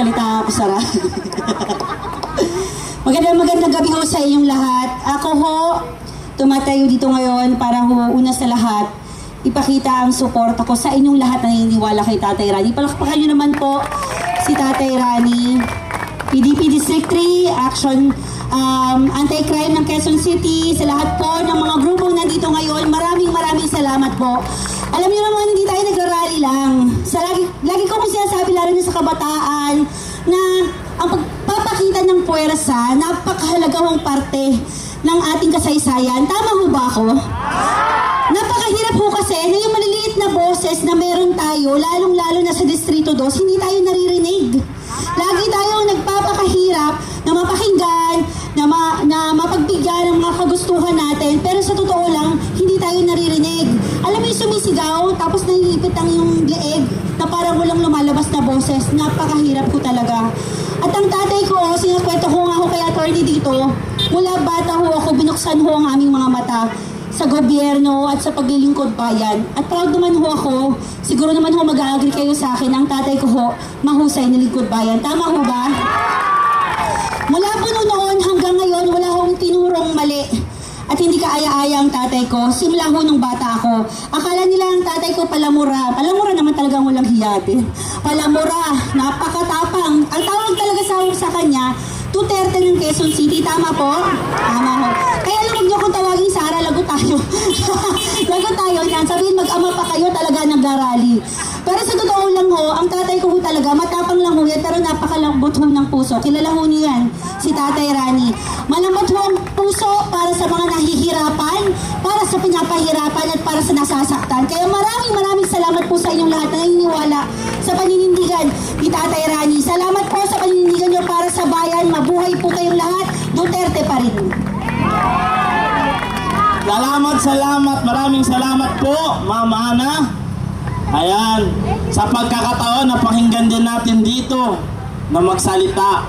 magsalita ako sa radyo. Magandang gabi ho sa inyong lahat. Ako ho, tumatayo dito ngayon para ho, una sa lahat, ipakita ang suporta ko sa inyong lahat na naniniwala kay Tatay Rani. Palakpakan nyo naman po si Tatay Rani. PDP District 3, Action Anti-Crime ng Quezon City, sa lahat po ng mga grupong nandito ngayon, maraming salamat po. Alam niyo naman, hindi tayo nagrarally lang. Lagi ko po sinasabi, lalo na sa kabataan, na ang pagpapakita ng puwersa, napakahalagahong parte ng ating kasaysayan. Tama ho ba ako? Napakahirap ho kasi na yung maliliit na boses na meron tayo, lalong-lalo na sa Distrito 2, hindi tayo naririnig. Lagi tayong nagpapakahirap na mapakinggan, na mapagbigyan ng mga kagustuhan natin, pero sa totoo lang, hindi tayo naririnig. Alam mo yung sumisigaw, tapos naiipit ang yung leeg na parang walang lumalabas na boses. Napakahirap ko talaga. At ang tatay ko, sinakwento ko nga ako kay attorney dito, mula bata ho ako, binuksan ho ang aming mga mata sa gobyerno at sa paglilingkod bayan. At proud naman ho ako, siguro naman ho mag-agree kayo sa akin, ang tatay ko ho, mahusay na lingkod bayan. Tama ho ba? Mula po noon hanggang ngayon, wala akong tinurong mali. At hindi kaaya-aya ang tatay ko. Simula ho nung bata ako. Akala nila ang tatay ko palamura. Palamura naman talagang walang hiyate. Palamura, napakatapang. Ang tawag talaga sa kanya, Duterte ng Quezon City. Tama po? Tama ho. Kaya huwag niyo kung tawagin Sara, lagot tayo. Lagot tayo yan. Sabihin mag-ama pa kayo, talaga nagrarally. Pero sa totoo lang ho, ang tatay ko ho talaga, matapang lang ho yan, pero napakalambot ho ng puso. Kilala ho niyo yan, si Tatay Rani. Malambot ho ang puso para sa mga nahihirapan, para sa pinapahirapan at para sa nasasaktan. Kaya maraming salamat po sa inyong lahat na naniniwala sa paninindigan ni Tatay Rani. Salamat po sa paninindigan niyo para sa bayan. Mabuhay po kayong lahat. Duterte pa rin. Salamat. Maraming salamat po, Ma'am Ana. Ayan, sa pagkakataon na pakinggan din natin dito na magsalita